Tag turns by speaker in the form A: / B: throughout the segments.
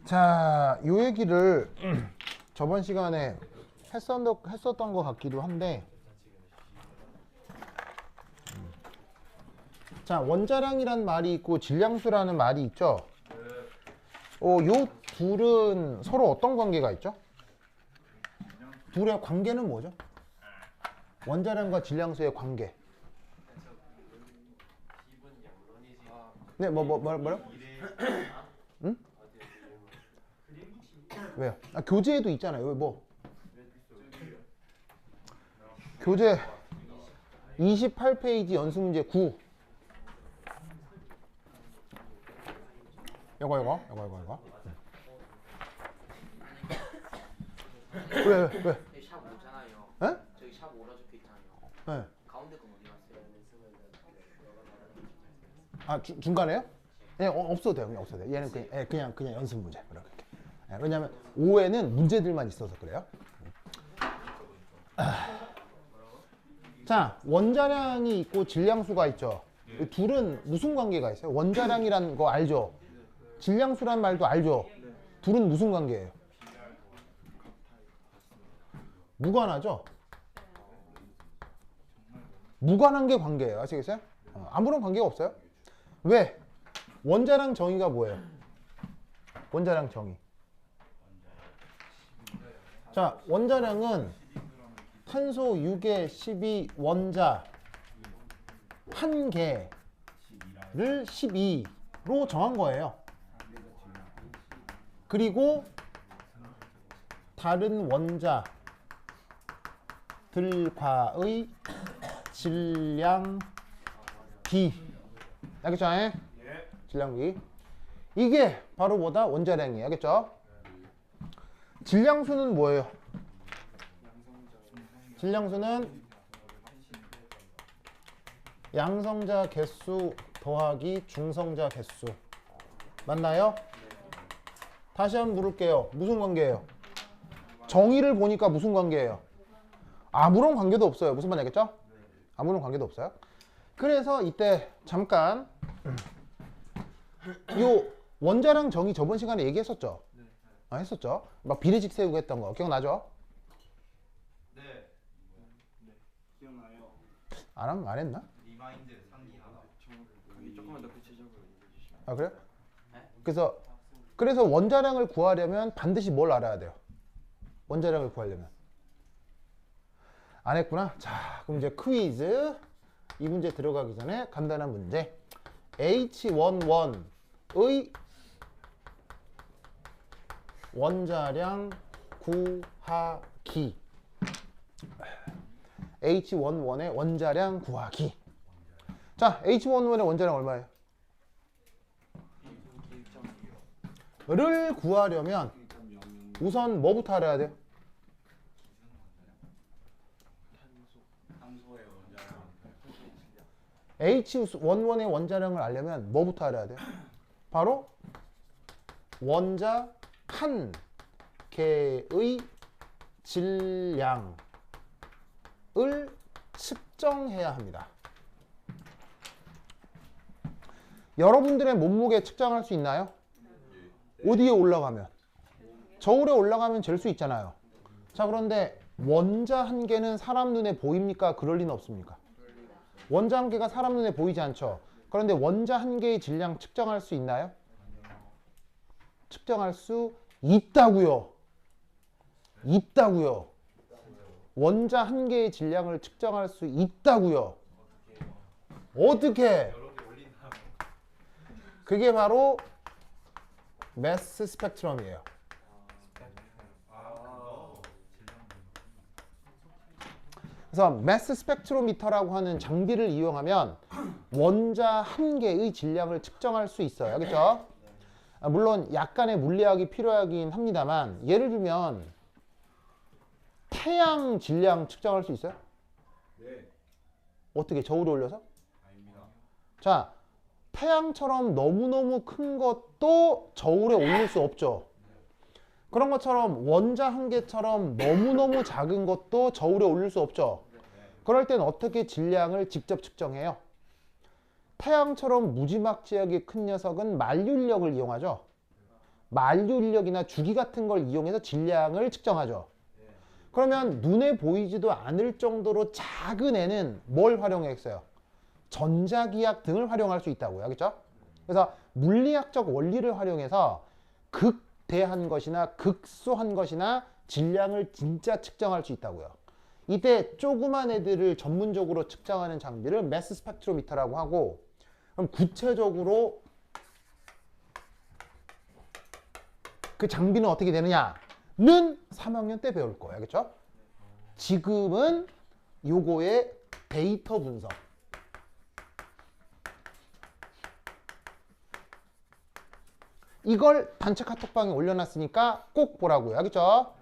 A: 자, 요 얘기를 저번 시간에 했었던 것 같기도 한데, 자, 원자량이란 말이 있고 질량수라는 말이 있죠. 요 둘은 서로 어떤 관계가 있죠? 둘의 관계는 뭐죠? 원자량과 질량수의 관계. 네, 뭐라고? 응? 왜요? 아, 교재에도 있잖아요. 왜 뭐? 교재 28페이지 연습문제 9. 이거. 왜?
B: 저기 샵 5잖아요.
A: 에?
B: 저기 샵 5라 적혀 있잖아요.
A: 네.
B: 가운데 건 어디 갔어요?
A: 아, 중간에요? 예, 없어도 돼요. 그냥 없어도 돼요. 얘는 그냥 연습 문제. 이렇게. 예, 왜냐면 5에는 문제들만 있어서 그래요. 자, 원자량이 있고 질량수가 있죠. 이 둘은 무슨 관계가 있어요? 원자량이란 거 알죠? 질량수란 말도 알죠? 둘은 무슨 관계예요? 무관하죠? 무관한 게 관계예요. 아시겠어요? 아무런 관계가 없어요. 왜? 원자량 정의가 뭐예요? 원자량 정의. 자, 원자량은 탄소 6에 12 원자 1개를 12로 정한 거예요. 그리고 다른 원자들과의 질량 비. 알겠죠? 질량 비. 이게 바로 뭐다? 원자량이에요. 알겠죠? 질량수는 뭐예요? 질량수는 양성자 개수 더하기 중성자 개수. 맞나요? 다시 한번 물을게요. 무슨 관계예요? 정의를 보니까 무슨 관계예요? 아무런 관계도 없어요. 무슨 말인지 알겠죠? 아무런 관계도 없어요. 그래서 이때 잠깐 요 원자량 정의 저번 시간에 얘기했었죠? 했었죠? 막 비례식 세우고 했던 거 기억나죠?
C: 네. 기억나요.
A: 안 했나?
C: 리마인드 상기 하나.
B: 조금만 더 구체적으로 얘기해 주시면.
A: 아, 그래요? 그래서 원자량을 구하려면 반드시 뭘 알아야 돼요? 원자량을 구하려면. 안 했구나? 자, 그럼 이제 퀴즈. 이 문제 들어가기 전에 간단한 문제. H11의 원자량 구하기. H11의 원자량 구하기. 자, H11의 원자량 얼마예요? 를 구하려면 우선 뭐부터 알아야 돼요?
C: 탄소의 원자량.
A: H11의 원자량을 알려면 뭐부터 알아야 돼요? 바로 원자 한 개의 질량을 측정해야 합니다. 여러분들의 몸무게 측정할 수 있나요? 어디에 올라가면? 저울에 올라가면 잴 수 있잖아요. 자, 그런데 원자 한 개는 사람 눈에 보입니까? 그럴 리는 없습니까? 원자 한 개가 사람 눈에 보이지 않죠. 그런데 원자 한 개의 질량 측정할 수 있나요? 측정할 수 있다고요. 있다고요. 원자 한 개의 질량을 측정할 수 있다고요. 어떻게? 그게 바로 매스 스펙트럼이에요. 그래서 매스 스펙트로미터라고 하는 장비를 이용하면 원자 한 개의 질량을 측정할 수 있어요. 알겠죠? 물론 약간의 물리학이 필요하긴 합니다만, 예를 들면 태양 질량 측정할 수 있어요?
C: 네.
A: 어떻게? 저울에 올려서?
C: 아닙니다.
A: 자, 태양처럼 너무너무 큰 것도 저울에 올릴 수 없죠. 그런 것처럼 원자 한 개처럼 너무너무 작은 것도 저울에 올릴 수 없죠. 그럴 땐 어떻게 질량을 직접 측정해요? 태양처럼 무지막지하게 큰 녀석은 만류인력을 이용하죠. 만류인력이나 주기 같은 걸 이용해서 질량을 측정하죠. 그러면 눈에 보이지도 않을 정도로 작은 애는 뭘 활용했어요? 전자기학 등을 활용할 수 있다고요. 알겠죠? 그래서 물리학적 원리를 활용해서 극대한 것이나 극소한 것이나 질량을 진짜 측정할 수 있다고요. 이때 조그만 애들을 전문적으로 측정하는 장비를 매스 스펙트로미터라고 하고, 그럼 구체적으로 그 장비는 어떻게 되느냐는 3학년 때 배울 거예요. 알겠죠? 지금은 요거의 데이터 분석. 이걸 단체 카톡방에 올려놨으니까 꼭 보라고요. 알겠죠?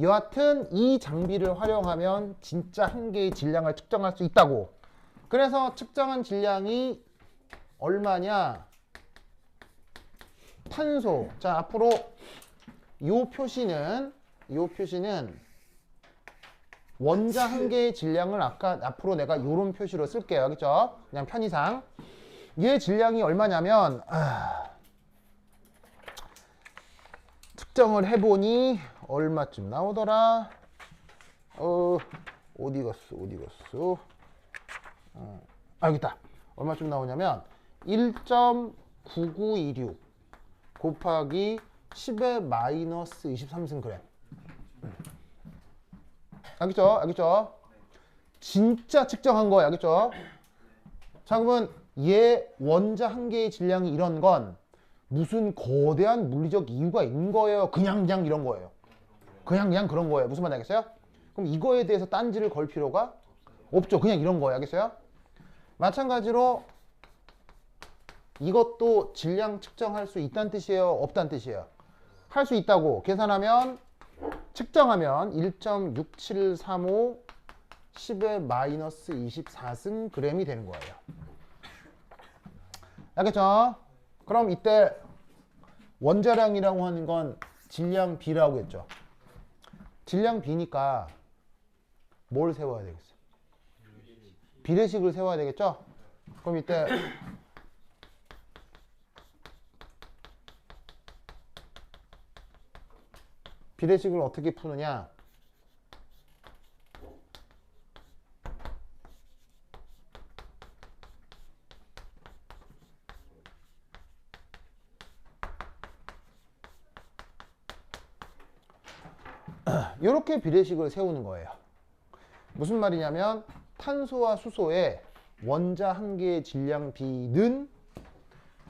A: 여하튼 이 장비를 활용하면 진짜 한 개의 질량을 측정할 수 있다고. 그래서 측정한 질량이 얼마냐? 탄소. 자, 앞으로 요 표시는 원자 한 개의 질량을 아까 앞으로 내가 요런 표시로 쓸게요. 알겠죠? 그냥 편의상. 얘 질량이 얼마냐면 측정을 해보니 얼마쯤 나오더라? 어디 갔어? 여기 있다. 얼마쯤 나오냐면 1.9926 곱하기 10의 마이너스 23승 알겠죠? 진짜 측정한 거예요. 알겠죠? 자, 그러면 얘 원자 한 개의 질량이 이런 건 무슨 거대한 물리적 이유가 있는 거예요? 그냥 이런 거예요. 그냥 그런 거예요. 무슨 말인지 알겠어요? 그럼 이거에 대해서 딴지를 걸 필요가 없죠. 그냥 이런 거예요. 알겠어요? 마찬가지로 이것도 질량 측정할 수 있다는 뜻이에요? 없다는 뜻이에요? 할 수 있다고 계산하면 측정하면 1.6735 10의 마이너스 24승 g이 되는 거예요. 알겠죠? 그럼 이때 원자량이라고 하는 건 질량 B라고 했죠. 질량 B니까 뭘 세워야 되겠어요? 비례식을 세워야 되겠죠? 그럼 이때 비례식을 어떻게 푸느냐? 이렇게 비례식을 세우는 거예요. 무슨 말이냐면 탄소와 수소의 원자 한 개의 질량 B는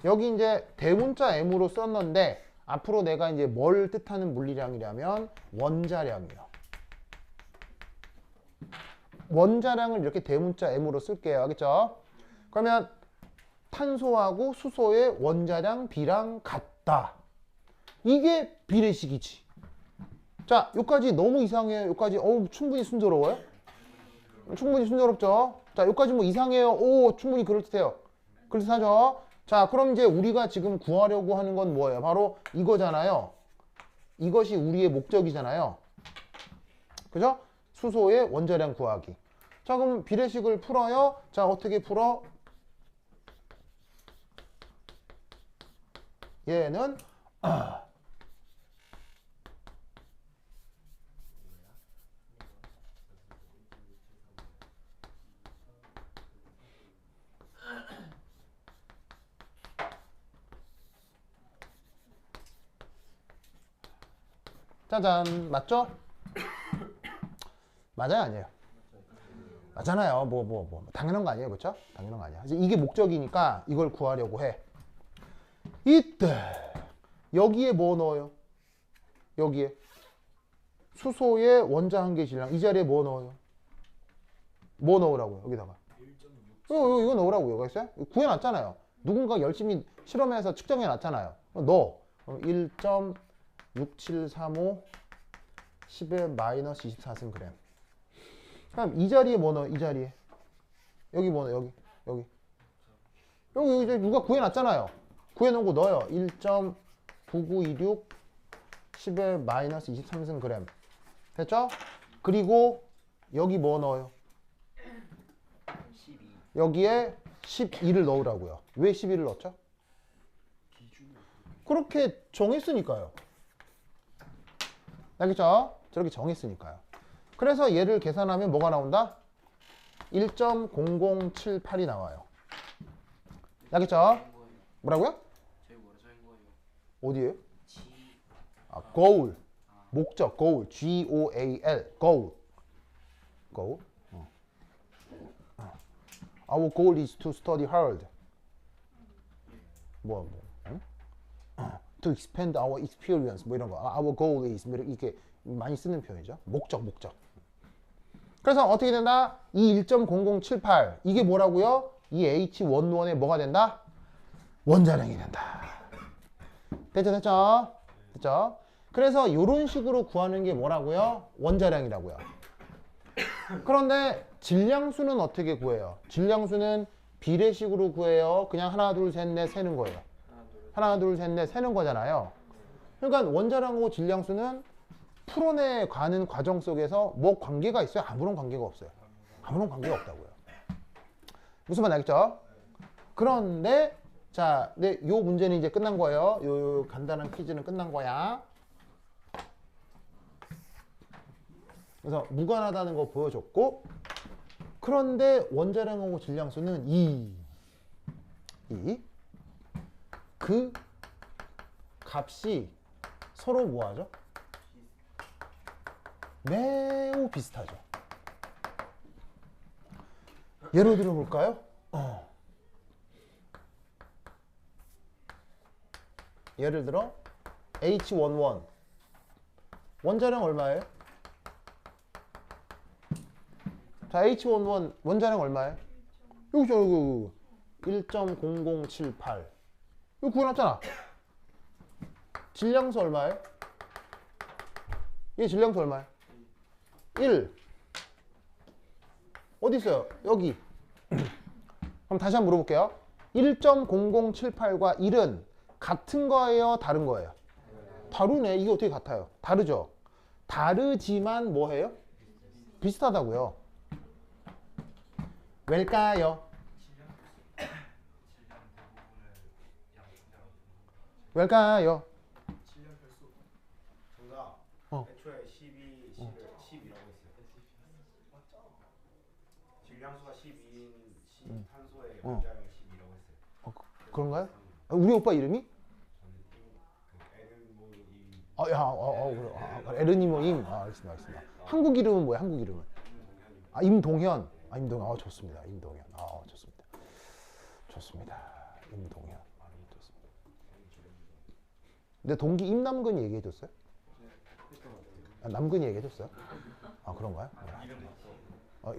A: 여기 이제 대문자 M으로 썼는데 앞으로 내가 이제 뭘 뜻하는 물리량이냐면 원자량이요. 원자량을 이렇게 대문자 M으로 쓸게요. 알겠죠? 그러면 탄소하고 수소의 원자량 B랑 같다. 이게 비례식이지. 자, 여기까지 너무 이상해요. 여기까지 충분히 순조로워요? 충분히 순조롭죠? 자, 여기까지 뭐 이상해요. 오, 충분히 그럴듯해요. 그럴듯하죠? 자, 그럼 이제 우리가 지금 구하려고 하는 건 뭐예요? 바로 이거잖아요. 이것이 우리의 목적이잖아요. 그죠? 수소의 원자량 구하기. 자, 그럼 비례식을 풀어요. 자, 어떻게 풀어? 얘는 짜잔, 맞죠? 맞아요, 아니에요? 맞잖아요. 당연한 거 아니에요, 그렇죠? 당연한 거 아니야. 이제 이게 목적이니까 이걸 구하려고 해. 이때 여기에 뭐 넣어요? 여기에 수소의 원자 한 개 질량. 이 자리에 뭐 넣어요? 뭐 넣으라고요? 여기다가 이거 넣으라고요. 알겠어요? 구해놨잖아요. 누군가 열심히 실험해서 측정해놨잖아요. 넣어. 1.6735 10의 마이너스 24승 g. 그럼 이 자리에 뭐 넣어? 이 자리에 여기 뭐 넣어? 여기 이제 누가 구해놨잖아요. 구해놓은 거 넣어요. 1.9926 10의 마이너스 23승 g. 됐죠? 그리고 여기 뭐 넣어요? 여기에 12를 넣으라고요. 왜 12를 넣었죠? 그렇게 정했으니까요. 알겠죠? 저렇게 정했으니까요. 그래서 얘를 계산하면 뭐가 나온다? 1.0078이 나와요. 알겠죠? 뭐라고요?
B: 저희 뭐라 적은 거예요?
A: 어디에요?
B: G.
A: goal. 목적, goal. G-O-A-L. goal. goal. Our goal is to study hard. 뭐. 응? To expand our experience. 뭐 이런 거. Our goal is. 뭐 이렇게 많이 쓰는 표현이죠. 목적. 그래서 어떻게 된다? 이 1.0078. 이게 뭐라고요? 이 H11에 뭐가 된다? 원자량이 된다. 됐죠? 그래서 이런 식으로 구하는 게 뭐라고요? 원자량이라고요. 그런데 질량수는 어떻게 구해요? 질량수는 비례식으로 구해요. 그냥 하나, 둘, 셋, 넷 세는 거예요. 하나, 둘, 셋, 넷 세는 거잖아요. 그러니까 원자량하고 질량수는 풀어내 가는 과정 속에서 뭐 관계가 있어요? 아무런 관계가 없어요. 아무런 관계가 없다고요. 무슨 말 알겠죠? 그런데 자, 요 문제는 이제 끝난 거예요. 요 간단한 퀴즈는 끝난 거야. 그래서 무관하다는 거 보여줬고, 그런데 원자량하고 질량수는 그 값이 서로 뭐하죠? 매우 비슷하죠. 예를 들어 볼까요? 예를 들어 H11 원자량 얼마예요? 자, H11 원자량 얼마예요? 여기죠, 여기 1.0078. 이거 구해놨잖아. 질량수 얼마예요? 얘 질량수 얼마예요? 1. 어디 있어요? 여기. 그럼 다시 한번 물어볼게요. 1.0078과 1은 같은 거예요? 다른 거예요? 다르네. 이게 어떻게 같아요? 다르죠? 다르지만 뭐예요? 비슷하다고요. 왜일까요? 왜일까요?
C: 정답. 애초에 12를 10이라고 했어요. 질량수가 12인 탄소의 원자량이 10이라고 했어요.
A: 그런가요? 우리 오빠 이름이?
C: 에르모임.
A: 에르니모임. 알겠습니다. 한국 이름은 뭐예요? 한국 이름은? 임동현. 임동현. 좋습니다. 임동현. 좋습니다. 임동현. 좋습니다. 근데 동기 임남근이 얘기해줬어요? 남근이 얘기해줬어요? 그런가요?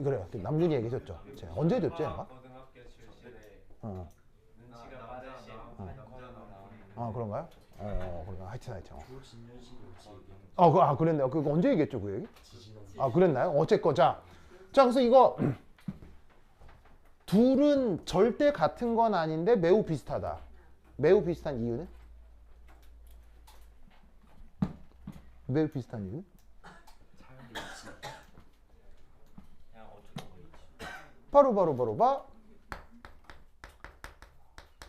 A: 그래요. 남근이 얘기해줬죠. 제가 언제 해줬지?
D: 고등학교 출신의 눈치가 빠르신
A: 그런가요? 그런가. 하여튼. 그랬네요. 그거 언제 얘기했죠, 그 얘기? 그랬나요? 어쨌건 자, 그래서 이거 둘은 절대 같은 건 아닌데 매우 비슷하다. 매우 비슷한 이유는? 매우 비슷한 이유는? 바로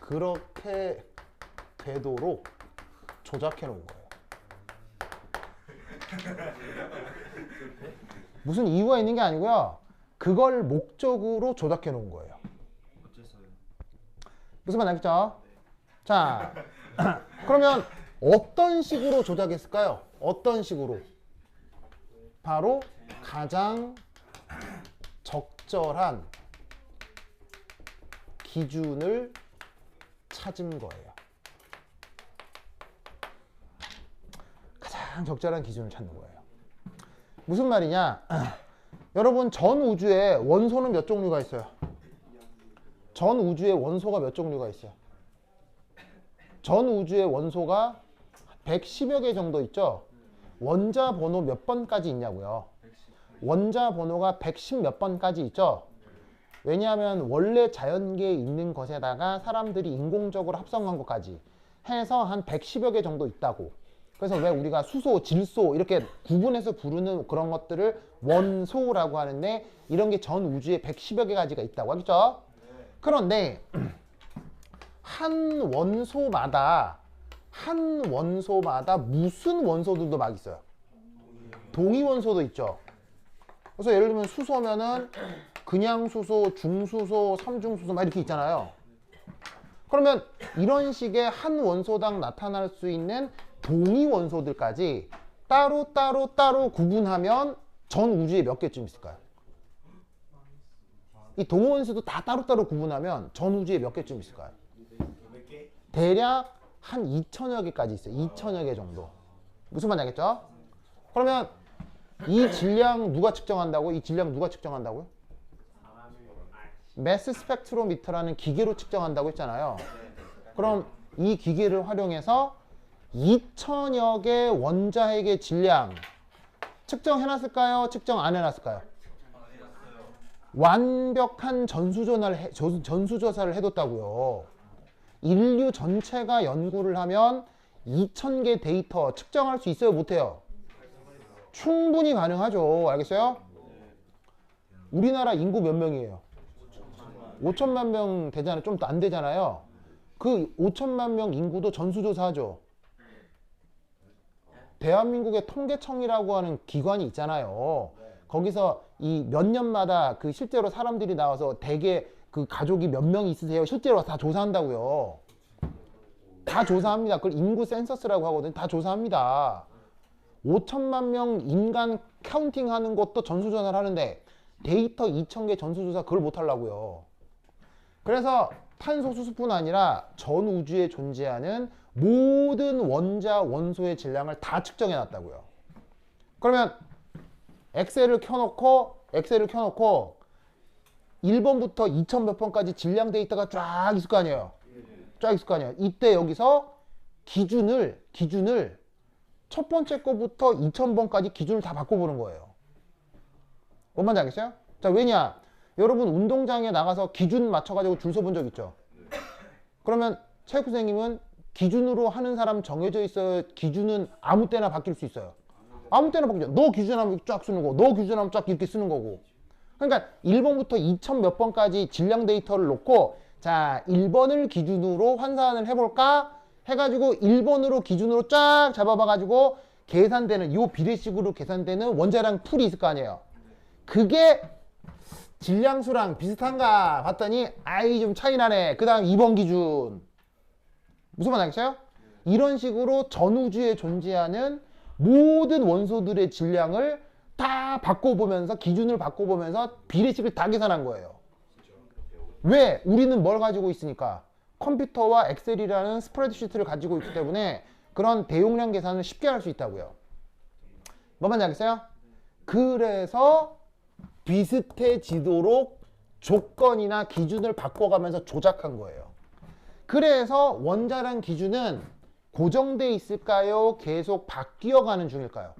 A: 그렇게 되도록 조작해 놓은 거예요. 무슨 이유가 있는 게 아니고요. 그걸 목적으로 조작해 놓은 거예요.
C: 어째서요?
A: 무슨 말 알겠죠? 자, 그러면 어떤 식으로 조작했을까요? 어떤 식으로? 바로 가장 적절한 기준을 찾은 거예요. 가장 적절한 기준을 찾는 거예요. 무슨 말이냐? 여러분, 전 우주에 원소는 몇 종류가 있어요? 전 우주에 원소가 몇 종류가 있어요? 전 우주에 원소가 110여 개 정도 있죠? 원자 번호 몇 번까지 있냐고요? 원자 번호가 110 몇 번까지 있죠? 왜냐하면 원래 자연계에 있는 것에다가 사람들이 인공적으로 합성한 것까지 해서 한 110여 개 정도 있다고. 그래서 왜 우리가 수소, 질소 이렇게 구분해서 부르는 그런 것들을 원소라고 하는데, 이런 게 전 우주에 110여 개 가지가 있다고 하겠죠? 그런데 한 원소마다 무슨 원소들도 막 있어요. 동위 원소도 있죠. 그래서 예를 들면 수소면은 그냥 수소, 중수소, 삼중수소 막 이렇게 있잖아요. 그러면 이런 식의 한 원소당 나타날 수 있는 동위 원소들까지 따로 구분하면 전 우주에 몇 개쯤 있을까요? 이 동위 원소도 다 따로 구분하면 전 우주에 몇 개쯤 있을까요?
C: 몇 개?
A: 대략 한 2천여 개까지 있어요. 2천여 개 정도. 무슨 말인지 알겠죠? 그러면 이 질량 누가 측정한다고? 이 질량 누가 측정한다고요? 매스 스펙트로미터라는 기계로 측정한다고 했잖아요. 그럼 이 기계를 활용해서 2천여 개 원자핵의 질량 측정해놨을까요? 측정 안 해놨을까요? 완벽한 전수조사를 해뒀다고요. 인류 전체가 연구를 하면 2,000개 데이터 측정할 수 있어요? 못해요? 충분히 가능하죠. 알겠어요? 우리나라 인구 몇 명이에요? 5천만 명 되잖아요. 좀 안 되잖아요. 그 5천만 명 인구도 전수조사하죠. 대한민국의 통계청이라고 하는 기관이 있잖아요. 거기서 이 몇 년마다 그 실제로 사람들이 나와서 대개 그 가족이 몇 명 있으세요? 실제로 다 조사한다고요. 다 조사합니다. 그걸 인구 센서스라고 하거든요. 다 조사합니다. 5천만 명 인간 카운팅하는 것도 전수조사를 하는데 데이터 2,000개 전수조사 그걸 못하려고요. 그래서 탄소 수소뿐 아니라 전 우주에 존재하는 모든 원자 원소의 질량을 다 측정해 놨다고요. 그러면 엑셀을 켜놓고 1번부터 2000 몇 번까지 질량 데이터가 쫙 있을 거 아니에요. 쫙 있을 거 아니에요. 이때 여기서 기준을 첫 번째 거부터 2000번까지 기준을 다 바꿔보는 거예요. 뭔 말인지 알겠어요? 자, 왜냐? 여러분 운동장에 나가서 기준 맞춰가지고 줄 서본 적 있죠? 그러면 체육 선생님은 기준으로 하는 사람 정해져 있어요? 기준은 아무 때나 바뀔 수 있어요? 아무 때나 바뀌죠. 너 기준하면 쫙 쓰는 거고, 너 기준하면 쫙 이렇게 쓰는 거고. 그러니까 1번부터 2000 몇 번까지 질량 데이터를 놓고 자, 1번을 기준으로 환산을 해볼까? 해가지고 1번으로 기준으로 쫙 잡아봐가지고 계산되는 요 비례식으로 계산되는 원자량 풀이 있을 거 아니에요. 그게 질량수랑 비슷한가 봤더니 아이 좀 차이 나네. 그 다음 2번 기준. 무슨 말 알겠어요? 이런 식으로 전우주에 존재하는 모든 원소들의 질량을 다 바꿔보면서 기준을 바꿔보면서 비례식을 다 계산한 거예요. 왜? 우리는 뭘 가지고 있으니까 컴퓨터와 엑셀이라는 스프레드시트를 가지고 있기 때문에 그런 대용량 계산을 쉽게 할 수 있다고요. 뭔 말인지 알겠어요? 그래서 비슷해지도록 조건이나 기준을 바꿔가면서 조작한 거예요. 그래서 원자량 기준은 고정돼 있을까요? 계속 바뀌어가는 중일까요?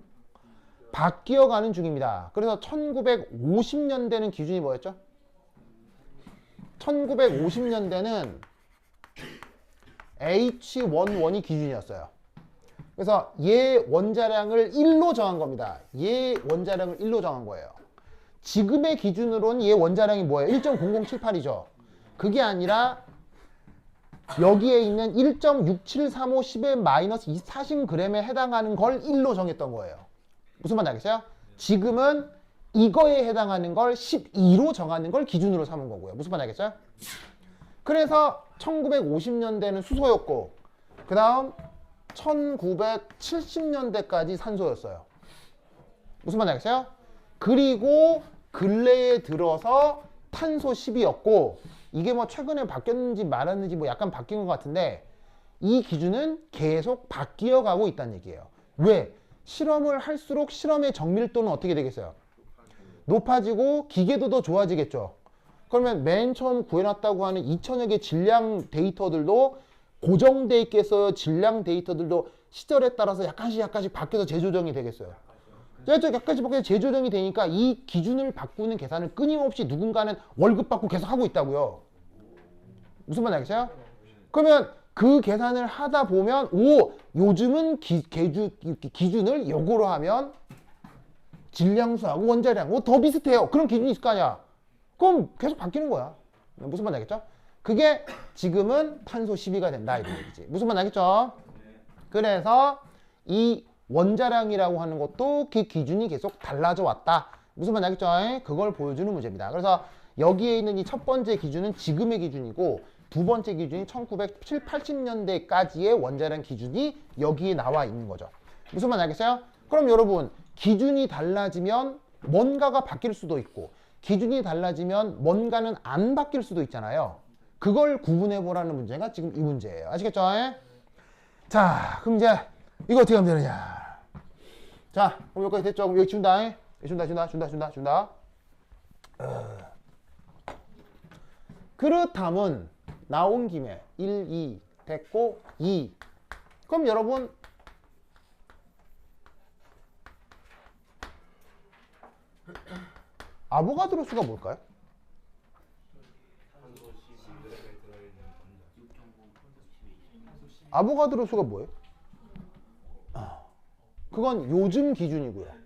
A: 바뀌어가는 중입니다. 그래서 1950년대는 기준이 뭐였죠? 1950년대는 H11이 기준이었어요. 그래서 얘 원자량을 1로 정한 겁니다. 얘 원자량을 1로 정한 거예요. 지금의 기준으로는 얘 원자량이 뭐예요? 1.0078이죠. 그게 아니라 여기에 있는 1.6735 10의 마이너스 40g에 해당하는 걸 1로 정했던 거예요. 무슨 말인지 알겠어요? 지금은 이거에 해당하는 걸 12로 정하는 걸 기준으로 삼은 거고요. 무슨 말인지 알겠어요? 그래서 1950년대는 수소였고 그 다음 1970년대까지 산소였어요. 무슨 말인지 알겠어요? 그리고 근래에 들어서 탄소 10이었고 이게 뭐 최근에 바뀌었는지 말았는지 뭐 약간 바뀐 것 같은데 이 기준은 계속 바뀌어 가고 있다는 얘기예요. 왜? 실험을 할수록 실험의 정밀도는 어떻게 되겠어요? 높아지고 기계도 더 좋아지겠죠. 그러면 맨 처음 구해놨다고 하는 2000여 개 질량 데이터들도 고정돼 있겠어요? 질량 데이터들도 시절에 따라서 약간씩 바뀌어서 재조정이 되겠어요. 약간씩 바뀌어서 재조정이 되니까 이 기준을 바꾸는 계산을 끊임없이 누군가는 월급 받고 계속 하고 있다고요. 무슨 말인지 알겠어요? 그러면 그 계산을 하다 보면 요즘은 기준을 요거로 하면 질량수하고 원자량 더 비슷해요. 그런 기준이 있을 거 아니야. 그럼 계속 바뀌는 거야. 무슨 말인지 알겠죠? 그게 지금은 탄소 12가 된다 이런 얘기지. 무슨 말인지 알겠죠? 그래서 이 원자량이라고 하는 것도 그 기준이 계속 달라져 왔다. 무슨 말인지 알겠죠? 그걸 보여주는 문제입니다. 그래서 여기에 있는 이 첫 번째 기준은 지금의 기준이고 두 번째 기준이 1970, 80년대까지의 원자량 기준이 여기에 나와 있는 거죠. 무슨 말인지 알겠어요? 그럼 여러분 기준이 달라지면 뭔가가 바뀔 수도 있고 기준이 달라지면 뭔가는 안 바뀔 수도 있잖아요. 그걸 구분해 보라는 문제가 지금 이 문제예요. 아시겠죠? 자, 그럼 이제 이거 어떻게 하면 되느냐? 자, 그럼 여기까지 됐죠? 그럼 여기 준다. 준다. 그렇다면 나온 김에 1, 2 됐고 2. 그럼 여러분 아보가드로 수가 뭘까요?
C: 탄소 12g에 들어있는 원자.
A: 아보가드로 수가 뭐예요? 그건 요즘 기준이고요.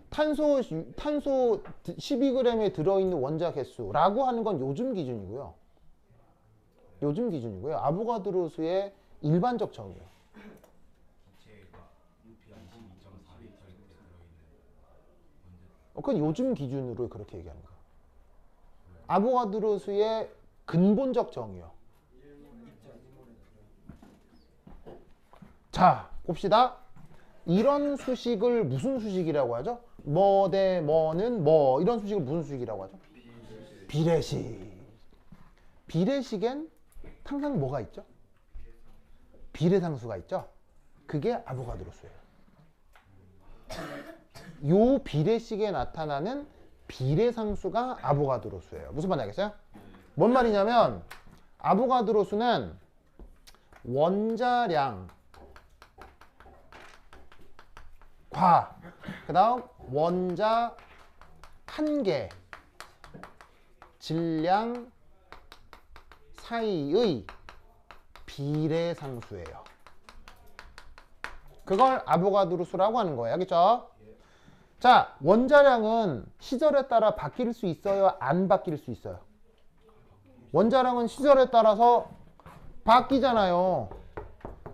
A: 탄소 12g에 들어있는 원자 개수라고 하는 건 요즘 기준이고요. 아보가드로 수의 일반적 정의예요.
C: 기체가 UPR 12.4리터에 들어있는 원자.
A: 그건 요즘 기준으로 그렇게 얘기하는 거예요. 아보가드로 수의 근본적 정의요. 자, 봅시다. 이런 수식을 무슨 수식이라고 하죠? 뭐 대 뭐는 뭐 이런 수식을 무슨 수식이라고 하죠? 비례식. 비례식엔 항상 뭐가 있죠? 비례상수가 있죠? 그게 아보가드로 수예요. 요 비례식에 나타나는 비례상수가 아보가드로 수예요. 무슨 말인지 알겠어요? 뭔 말이냐면 아보가드로 수는 원자량 과 그다음 원자 한개 질량 사이의 비례상수예요. 그걸 아보가드로 수라고 하는 거예요. 알겠죠? 자, 원자량은 시절에 따라 바뀔 수 있어요? 안 바뀔 수 있어요? 원자량은 시절에 따라서 바뀌잖아요.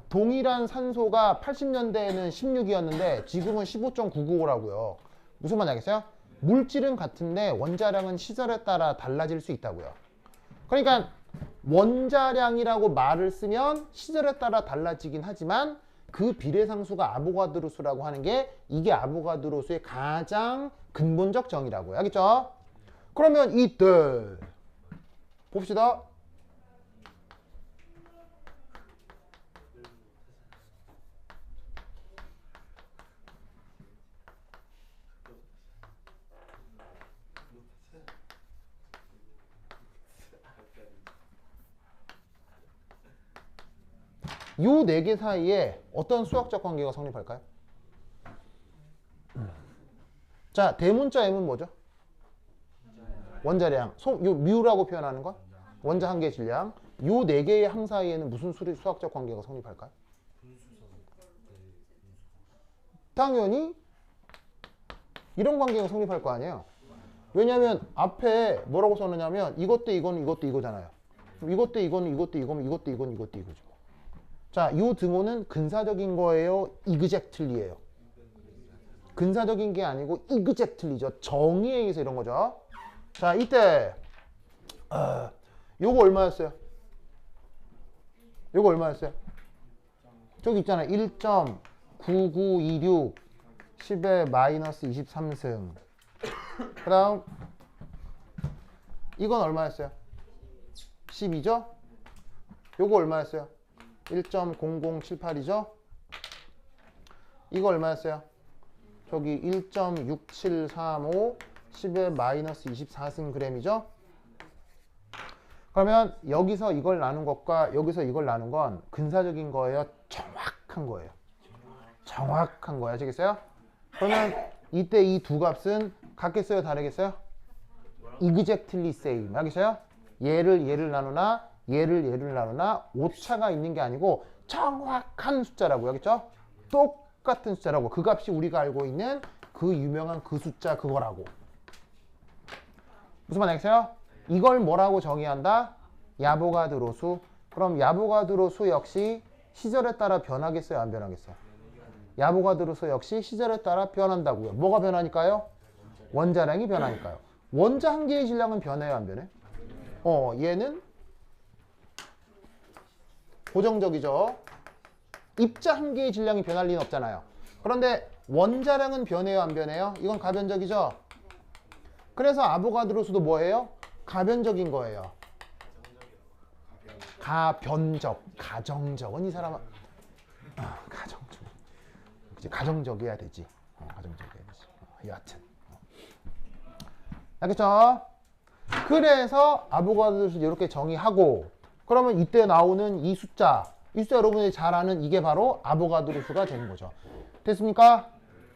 A: 동일한 산소가 80년대에는 16이었는데 지금은 15.995라고요. 무슨 말인지 알겠어요? 물질은 같은데 원자량은 시절에 따라 달라질 수 있다고요. 그러니까 원자량이라고 말을 쓰면 시절에 따라 달라지긴 하지만 그 비례상수가 아보가드로 수라고 하는 게 이게 아보가드로 수의 가장 근본적 정의라고요. 알겠죠? 그러면 이때 봅시다. 요 네 개 사이에 어떤 수학적 관계가 성립할까요? 자, 대문자 M은 뭐죠? 원자량. 요 뮤라고 표현하는 건 원자 한 개 질량. 요 네 개의 항 사이에는 무슨 수학적 관계가 성립할까요? 당연히 이런 관계가 성립할 거 아니에요. 왜냐하면 앞에 뭐라고 써놓냐면 이것 대 이거는 이것 대 이거잖아요. 이것 대 이거는 이것 대 이거면 이것 대 이건 이것 대 이거죠. 자, 요 등호는 근사적인 거예요? 이그젝틀리예요? 근사적인 게 아니고 이그젝틀리죠. 정의에 의해서 이런 거죠. 자, 이때 요거 얼마였어요? 요거 얼마였어요? 저기 있잖아요. 1.9926 10의 마이너스 23승. 그 다음 이건 얼마였어요? 12죠? 요거 얼마였어요? 1.0078이죠? 이거 얼마였어요? 저기 1.6735 10의 마이너스 24승 그램이죠? 그러면 여기서 이걸 나눈 것과 여기서 이걸 나눈 건 근사적인 거예요? 정확한 거예요? 정확한 거예요. 아시겠어요? 그러면 이때 이 두 값은 같겠어요? 다르겠어요? exactly same. 알겠어요? 얘를 나누나 얘를 나누나 오차가 있는 게 아니고 정확한 숫자라고요. 알겠죠? 똑같은 숫자라고. 그 값이 우리가 알고 있는 그 유명한 그 숫자 그거라고. 무슨 말 알겠어요? 이걸 뭐라고 정의한다? 야보가드로 수. 그럼 야보가드로 수 역시 시절에 따라 변하겠어요? 안 변하겠어요? 야보가드로 수 역시 시절에 따라 변한다고요. 뭐가 변하니까요? 원자량이 변하니까요. 원자 한 개의 질량은 변해요? 안 변해? 얘는 고정적이죠. 입자 한 개의 질량이 변할 리는 없잖아요. 그런데 원자량은 변해요? 안 변해요? 이건 가변적이죠. 그래서 아보가드로 수도 뭐예요? 가변적인 거예요. 가변적, 가정적은 이 사람은 가정적, 그치, 가정적이어야 되지. 가정적이어야 되지. 여하튼 알겠죠? 그래서 아보가드로 수 이렇게 정의하고, 그러면 이때 나오는 이 숫자 여러분들이 잘 아는 이게 바로 아보가드로 수가 되는 거죠. 됐습니까?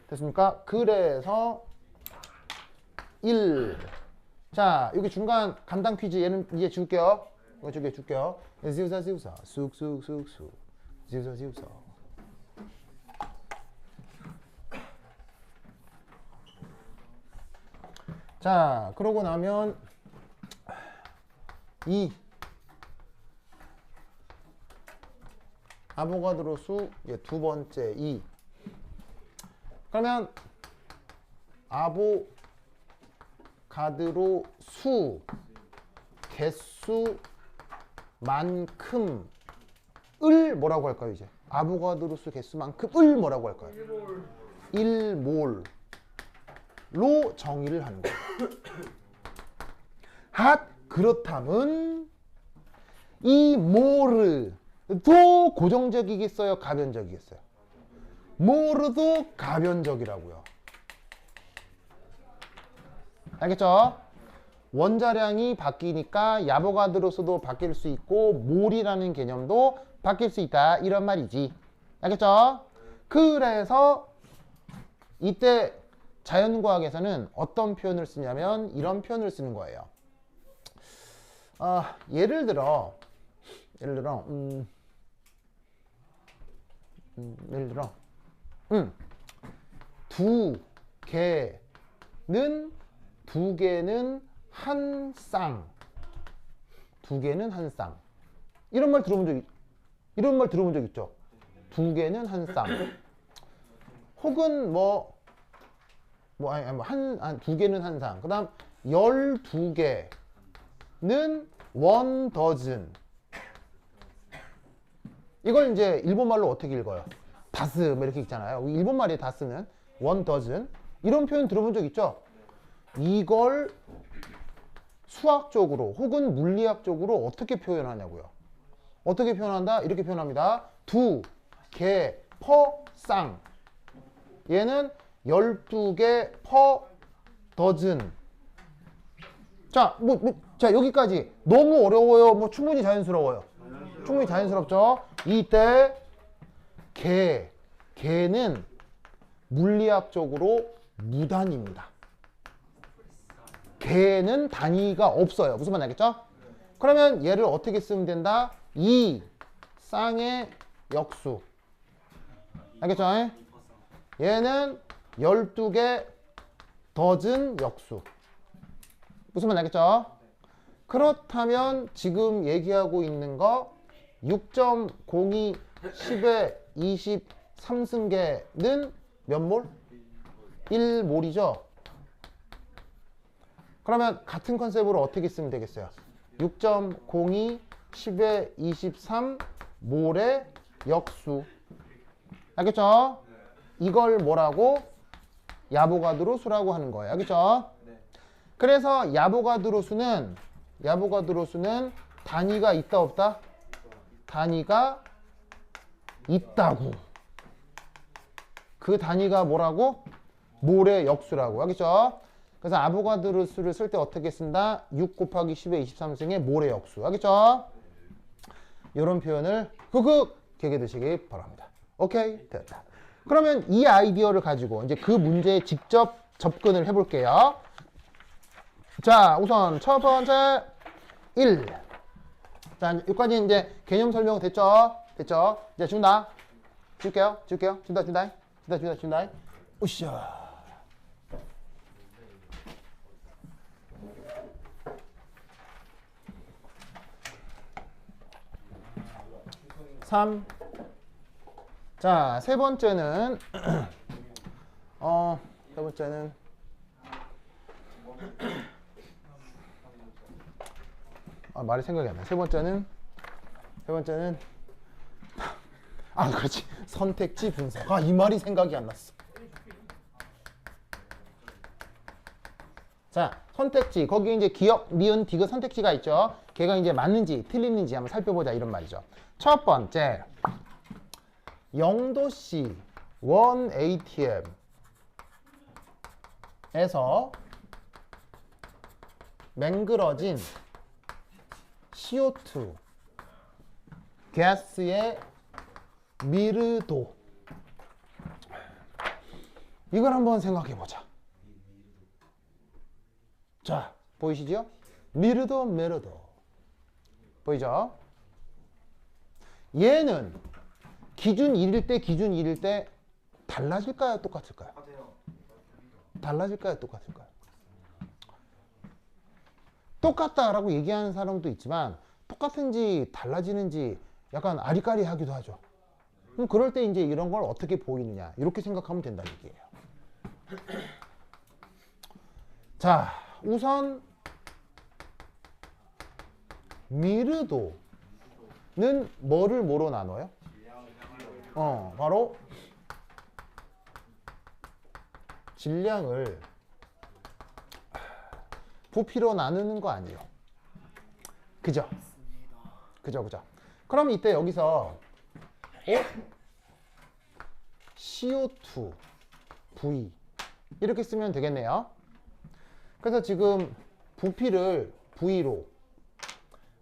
A: 됐습니까? 그래서 1. 자, 여기 중간 간단 퀴즈 얘는 이제 줄게요. 이거 줄게요. 지우사 쑥쑥쑥쑥 지우사. 자, 그러고 나면 이 아보가드로 수 두 번째 2. 그러면 아보가드로 수 개수만큼을 뭐라고 할까요? 이제 아보가드로 수 개수만큼을 뭐라고 할까요? 1몰로 정의를 하는 거예요. 그렇다면 이 몰도 고정적이겠어요? 가변적이겠어요? 몰도 가변적이라고요. 알겠죠? 원자량이 바뀌니까 야보가드로수도 바뀔 수 있고 몰이라는 개념도 바뀔 수 있다, 이런 말이지. 알겠죠? 그래서 이때 자연과학에서는 어떤 표현을 쓰냐면 이런 표현을 쓰는 거예요. 예를 들어 두 개는 한 쌍. 이런 말 들어본 적 있죠? 두 개는 한 쌍. 혹은 두 개는 한 쌍. 그 다음 12개는 원 더즌. 이걸 이제 일본말로 어떻게 읽어요? 다스 이렇게 읽잖아요. 일본말이 다스는 원 더즌. 이런 표현 들어본 적 있죠? 이걸 수학적으로 혹은 물리학적으로 어떻게 표현하냐고요. 어떻게 표현한다? 이렇게 표현합니다. 두 개 퍼 쌍. 얘는 12개 퍼 더즌. 자, 자, 여기까지 너무 어려워요? 충분히 자연스러워요? 충분히 자연스럽죠? 이때 개는 물리학적으로 무단입니다. 개는 단위가 없어요. 무슨 말인지 알겠죠? 그러면 얘를 어떻게 쓰면 된다? 이 쌍의 역수. 알겠죠? 얘는 12개 더즌 역수. 무슨 말인지 알겠죠? 그렇다면 지금 얘기하고 있는 거 6.02 10의 23승계는 몇 몰? 1몰이죠? 그러면 같은 컨셉으로 어떻게 쓰면 되겠어요? 6.02 10의 23 몰의 역수. 알겠죠? 이걸 뭐라고? 야보가드로 수라고 하는 거예요. 알겠죠? 그래서 야보가드로 수는 단위가 있다 없다? 단위가 있다고. 그 단위가 뭐라고? 몰의 역수라고. 알겠죠? 그래서 아보가드로 수를 쓸 때 어떻게 쓴다? 6 곱하기 10의 23승의 몰의 역수. 알겠죠? 이런 표현을 흑흑 기억해 두시기 바랍니다. 오케이? 됐다. 그러면 이 아이디어를 가지고 이제 그 문제에 직접 접근을 해볼게요. 자, 우선 첫 번째 1. 자, 여기까지 이제 개념 설명 됐죠? 이제 준다. 줄게요. 준다. 으쌰. 3. 자, 세 번째는 세 번째는 말이 생각이 안 나. 세 번째는 그렇지. 선택지 분석. 이 말이 생각이 안 났어. 자, 선택지. 거기에 이제 기역, 니은, 디귿 선택지가 있죠. 걔가 이제 맞는지 틀리는지 한번 살펴보자 이런 말이죠. 첫 번째. 0도씨 1ATM에서 맹그러진 CO2 가스의 미르도. 이걸 한번 생각해 보자. 자, 보이시죠? 미르도 메르도 보이죠? 얘는 기준 1일 때 달라질까요? 똑같을까요? 달라질까요? 똑같을까요? 똑같다라고 얘기하는 사람도 있지만 똑같은지 달라지는지 약간 아리까리하기도 하죠. 그럼 그럴 때 이제 이런 걸 어떻게 보이느냐 이렇게 생각하면 된다는 얘기예요. 자, 우선 미르도는 뭐를 뭐로 나눠요? 바로 질량을 부피로 나누는 거 아니에요? 그죠? 그죠? 그럼 이때 여기서 CO2 V 이렇게 쓰면 되겠네요. 그래서 지금 부피를 V로,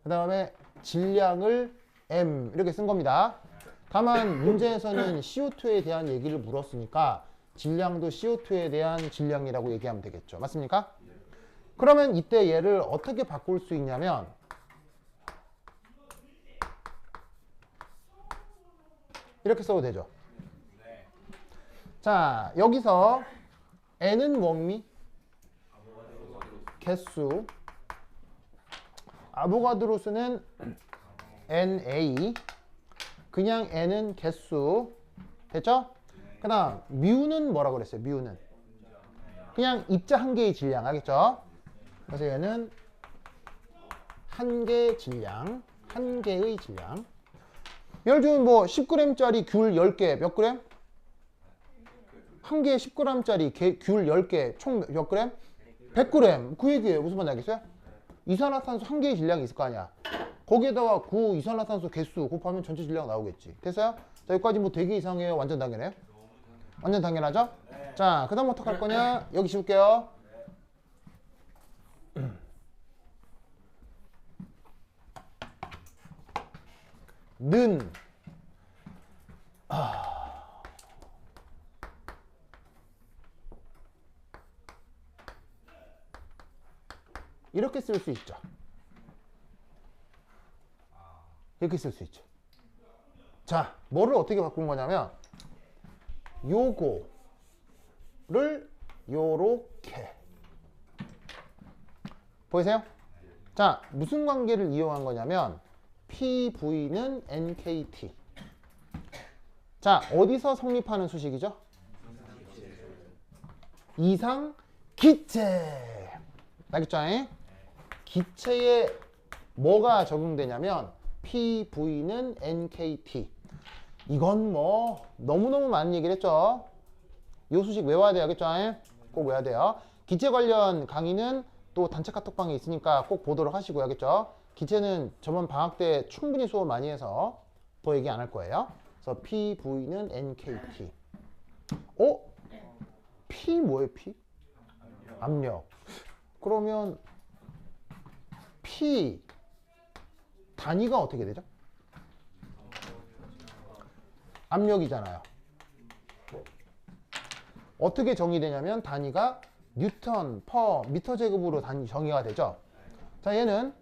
A: 그 다음에 질량을 M 이렇게 쓴 겁니다. 다만 문제에서는 CO2에 대한 얘기를 물었으니까 질량도 CO2에 대한 질량이라고 얘기하면 되겠죠. 맞습니까? 그러면 이때 얘를 어떻게 바꿀 수 있냐면 이렇게 써도 되죠. 자, 여기서 N은 뭐니? 개수. 아보가드로스는 NA. 그냥 N은 개수. 됐죠? 그 다음 뮤는 뭐라고 그랬어요? 뮤는 그냥 입자 한 개의 질량. 알겠죠? 그래서 얘는 한 개의 질량. 한 개의 질량. 예를 들면 뭐 10g짜리 귤 10개 몇 그램? 한 개에 10g짜리 귤 10개 총 몇 그램? 100g. 그 얘기예요. 무슨 말인지 알겠어요? 이산화탄소 한 개의 질량이 있을 거 아니야. 거기에다가 그 이산화탄소 개수 곱하면 전체 질량 나오겠지. 됐어요? 자, 여기까지 뭐 되게 이상해요? 완전 당연해요? 완전 당연하죠? 자, 그 다음 어떻게 할 거냐? 여기 씌울게요. 는 이렇게 쓸 수 있죠. 이렇게 쓸 수 있죠. 자, 뭐를 어떻게 바꾼 거냐면 요거를 요렇게 보이세요? 자, 무슨 관계를 이용한 거냐면 PV는 NKT. 자, 어디서 성립하는 수식이죠? 이상 기체. 알겠죠? 기체에 뭐가 적용되냐면 PV는 NKT. 이건 뭐 너무너무 많은 얘기를 했죠. 요 수식 외워야 돼요. 알겠죠? 꼭 외워야 돼요. 기체 관련 강의는 또 단체 카톡방에 있으니까 꼭 보도록 하시고요. 알겠죠? 기체는 저번 방학 때 충분히 수업 많이 해서 더 얘기 안 할 거예요. 그래서 PV는 NKT. P 뭐예요? P? 압력. 그러면 P 단위가 어떻게 되죠? 압력이잖아요. 어떻게 정의되냐면 단위가 뉴턴 퍼 미터 제곱으로 단위 정의가 되죠. 자, 얘는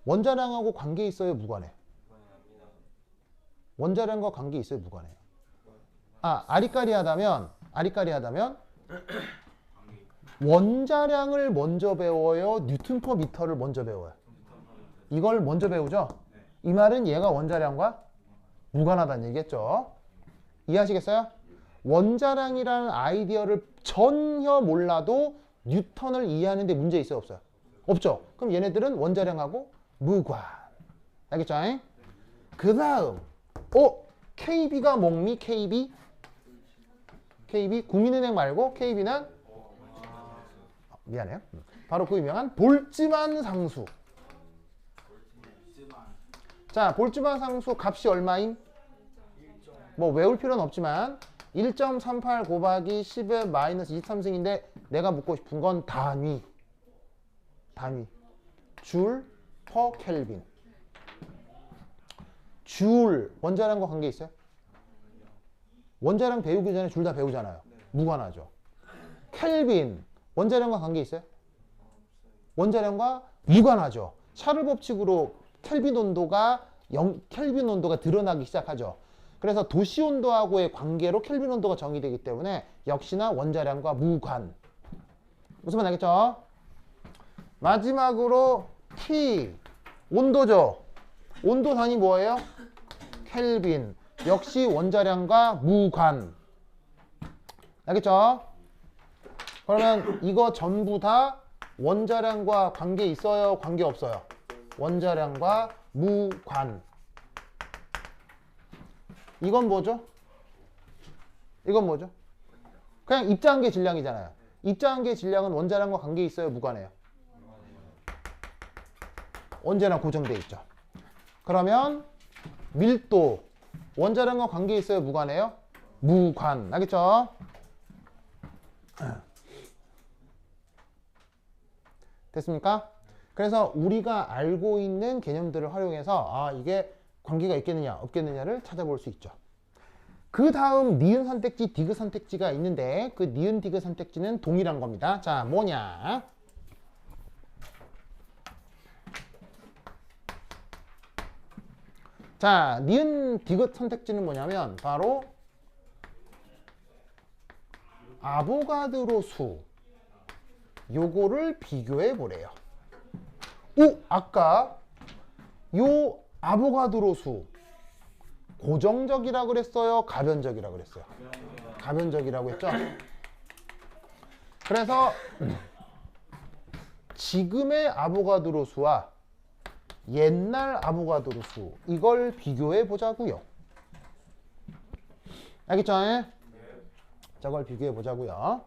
A: 원자량하고 관계 있어요? 무관해? 원자량과 관계 있어요? 무관해요? 아리까리하다면 원자량을 먼저 배워요? 뉴턴 퍼 미터를 먼저 배워요? 이걸 먼저 배우죠? 이 말은 얘가 원자량과 무관하다는 얘기겠죠. 이해하시겠어요? 원자량이라는 아이디어를 전혀 몰라도 뉴턴을 이해하는데 문제 있어요, 없어요? 없죠. 그럼 얘네들은 원자량하고 무관. 알겠죠? 그 다음 KB가 뭡니? KB? KB 국민은행 말고 KB는 미안해요. 바로 그 유명한 볼츠만 상수. 자, 볼츠만 상수 값이 얼마임? 뭐 외울 필요는 없지만 1.38 곱하기 10의 마이너스 23승인데 내가 묻고 싶은 건 단위. 줄 퍼 켈빈. 줄 원자량과 관계 있어요? 원자량 배우기 전에 줄 다 배우잖아요. 무관하죠. 켈빈 원자량과 관계 있어요? 원자량과 무관하죠. 샤를 법칙으로 켈빈 온도가 드러나기 시작하죠. 그래서 도시 온도하고의 관계로 켈빈 온도가 정의되기 때문에 역시나 원자량과 무관. 무슨 말 알겠죠? 마지막으로 T 온도죠. 온도 단위 뭐예요? 켈빈. 역시 원자량과 무관. 알겠죠? 그러면 이거 전부 다 원자량과 관계 있어요? 관계 없어요? 원자량과 무관. 이건 뭐죠? 그냥 입자한계 질량이잖아요. 입자한계 질량은 원자량과 관계 있어요? 무관해요? 언제나 고정돼 있죠. 그러면 밀도 원자량과 관계 있어요? 무관해요? 무관. 알겠죠? 됐습니까? 그래서 우리가 알고 있는 개념들을 활용해서 이게 관계가 있겠느냐 없겠느냐를 찾아볼 수 있죠. 그 다음 니은 선택지, 디귿 선택지가 있는데 그 니은, 디귿 선택지는 동일한 겁니다. 자, 뭐냐? 자, 니은, 디귿 선택지는 뭐냐면 바로 아보가드로 수. 요거를 비교해 보래요. 아까 요 아보가드로 수 고정적이라고 그랬어요? 가변적이라고 그랬어요? 가변적이라고 했죠? 그래서 지금의 아보가드로 수와 옛날 아보가드로 수 이걸 비교해 보자고요. 알겠죠? 저걸 비교해 보자고요.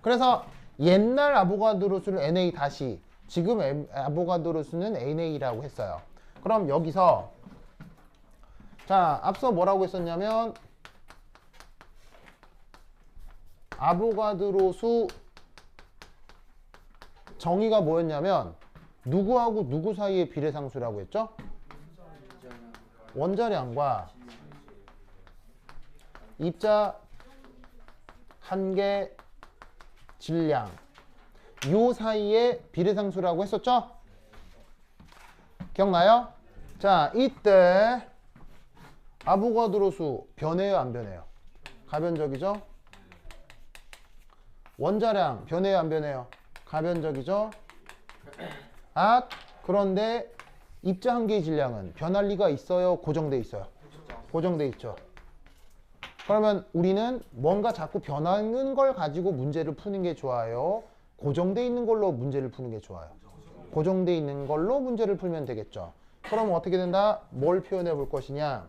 A: 그래서 옛날 아보가드로 수를 NA 다시 지금 아보가드로 수는 NA라고 했어요. 그럼 여기서 자, 앞서 뭐라고 했었냐면 아보가드로 수 정의가 뭐였냐면 누구하고 누구 사이의 비례상수라고 했죠? 원자량과 입자 한계 질량 요 사이의 비례상수라고 했었죠? 기억나요? 자, 이때 아보가드로 수 변해요, 안 변해요? 가변적이죠? 원자량 변해요, 안 변해요? 가변적이죠? 그런데 입자 한계의 질량은 변할 리가 있어요? 고정돼 있어요? 고정돼 있죠. 그러면 우리는 뭔가 자꾸 변하는 걸 가지고 문제를 푸는 게 좋아요? 고정돼 있는 걸로 문제를 푸는 게 좋아요? 고정돼 있는 걸로 문제를 풀면 되겠죠. 그럼 어떻게 된다? 뭘 표현해 볼 것이냐?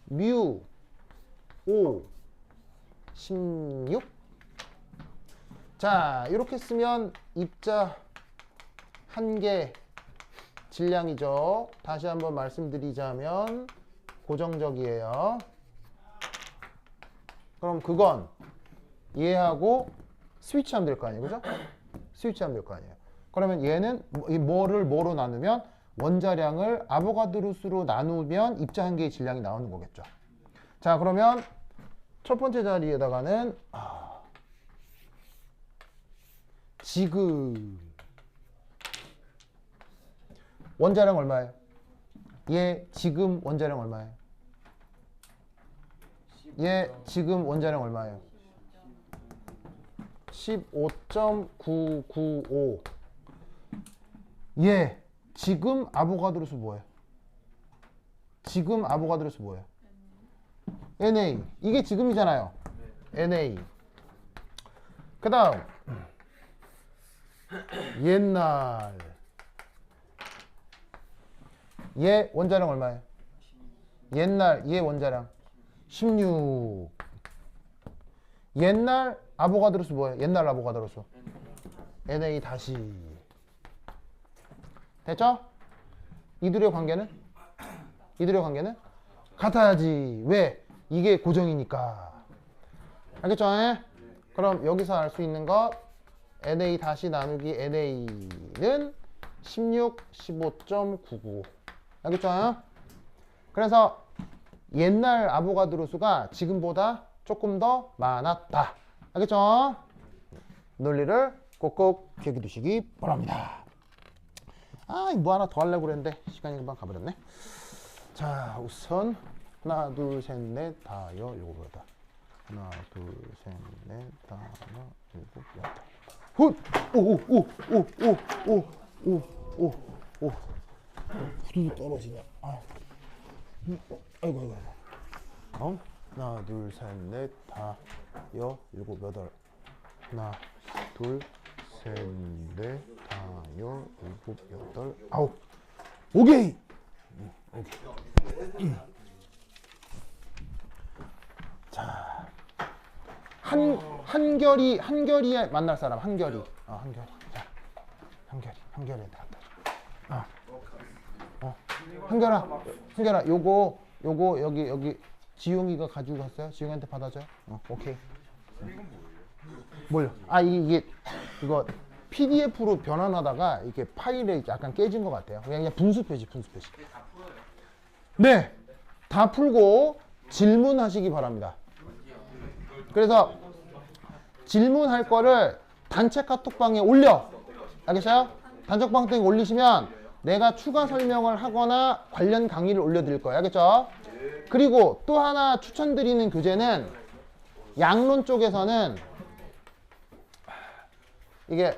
A: 뮤 5 16 자, 이렇게 쓰면 입자 한계 질량이죠. 다시 한번 말씀드리자면 고정적이에요. 그럼 그건 얘하고 스위치하면 될 거 아니에요, 그죠? 스위치하면 될 거 아니에요. 그러면 얘는 뭐를 뭐로 나누면 원자량을 아보가드로 수로 나누면 입자 한계의 질량이 나오는 거겠죠. 자, 그러면 첫 번째 자리에다가는 지금 원자량 얼마예요? 얘 지금 원자량 얼마예요? 얘 지금 원자량 얼마예요? 15.995 얘 지금 아보가드로 수 뭐예요? 지금 아보가드로수 뭐예요? Na. 이게 지금이잖아요. Na. 그 다음 옛날 얘 원자량 얼마예요? 옛날 얘 원자량 16. 옛날 아보가드로수 뭐예요? 옛날 아보가드로수 Na 다시. 됐죠? 이들의 관계는? 이들의 관계는? 같아야지. 왜? 이게 고정이니까. 알겠죠? 그럼 여기서 알 수 있는 것 Na 다시 나누기 Na는 16, 15.99. 알겠죠? 그래서 옛날 아보가드로수가 지금보다 조금 더 많았다. 알겠죠? 논리를 꼭꼭 기억해 두시기 바랍니다. 뭐 하나 더 하려고 그랬는데 시간이 금방 가버렸네. 자, 우선 하나, 둘, 셋, 넷, 다, 일곱, 여덟. 하나, 둘, 셋, 넷, 다, 일곱, 여덟. 훗! 오. 후두둑 떨어지냐. 아이고. 하나, 둘, 셋, 넷, 다, 일곱, 여덟. 하나, 둘, 셋, 넷, 다, 일곱, 여덟, 아홉. 오케이. 자, 한결이 만날 사람. 한결이. 한결이. 자, 한결이한테 갖다 줘. 한결아, 요거 여기 지용이가 가지고 갔어요. 지용이한테 받아줘요. 오케이. 뭘요? 이거 PDF로 변환하다가 이게 파일에 약간 깨진 것 같아요. 그냥 분수 표시. 네, 다 풀고 질문하시기 바랍니다. 그래서 질문할 거를 단체 카톡방에 올려. 알겠어요? 단체 카톡방에 올리시면 내가 추가 설명을 하거나 관련 강의를 올려드릴 거예요. 알겠죠? 그리고 또 하나 추천드리는 교재는 양론 쪽에서는 이게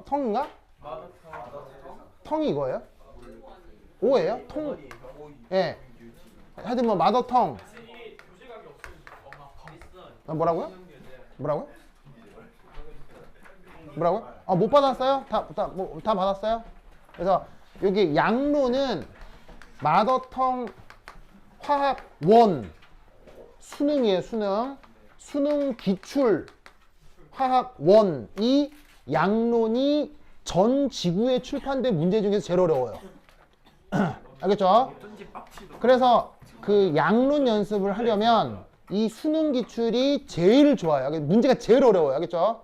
A: 통인가? 텅이 이거예요? 오예요? 통. 예. 하여튼 뭐 마더텅. 뭐라고요? 못 받았어요? 다 받았어요? 그래서 여기 양론은 마더텅 화학 원 수능이에요. 수능 기출 화학 원이 양론이 전 지구에 출판된 문제 중에서 제일 어려워요. 알겠죠? 그래서 그 양론 연습을 하려면 이 수능 기출이 제일 좋아요. 문제가 제일 어려워요. 알겠죠?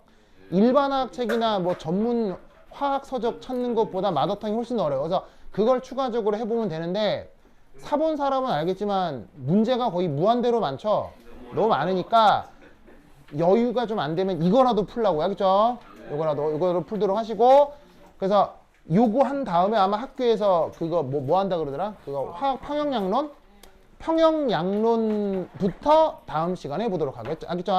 A: 일반 화학 책이나 뭐 전문 화학 서적 찾는 것보다 마더텅이 훨씬 어려워요. 그래서 그걸 추가적으로 해보면 되는데 사본 사람은 알겠지만 문제가 거의 무한대로 많죠? 너무 많으니까 여유가 좀 안 되면 이거라도 풀라고. 알겠죠? 이거를 풀도록 하시고, 그래서 요거 한 다음에 아마 학교에서 그거 뭐 한다 그러더라? 그거 화학 평형양론부터 다음 시간에 해보도록 하겠죠? 알겠죠?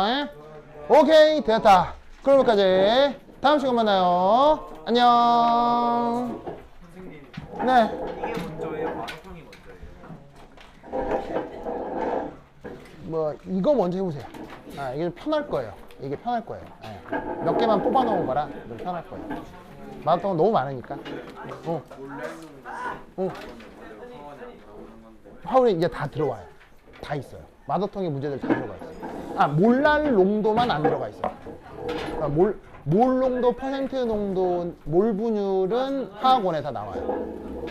A: 오케이, 됐다. 그럼 여기까지. 다음 시간 만나요. 안녕.
E: 선생님,
A: 네.
E: 이게 먼저예요? 마더텅이 먼저예요?
A: 뭐 이거 먼저 해보세요. 이게 편할 거예요. 몇 개만 뽑아 놓은 거라 좀 편할 거예요. 마더텅은 너무 많으니까. 화울에 이제 다 들어와요. 다 있어요. 마더텅의 문제들 다 들어가 있어요. 몰랄 농도만 안 들어가 있어요. 몰 농도, 퍼센트 농도, 몰 분율은 화학원에 다 나와요.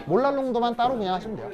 A: 몰랄 농도만 따로 그냥 하시면 돼요.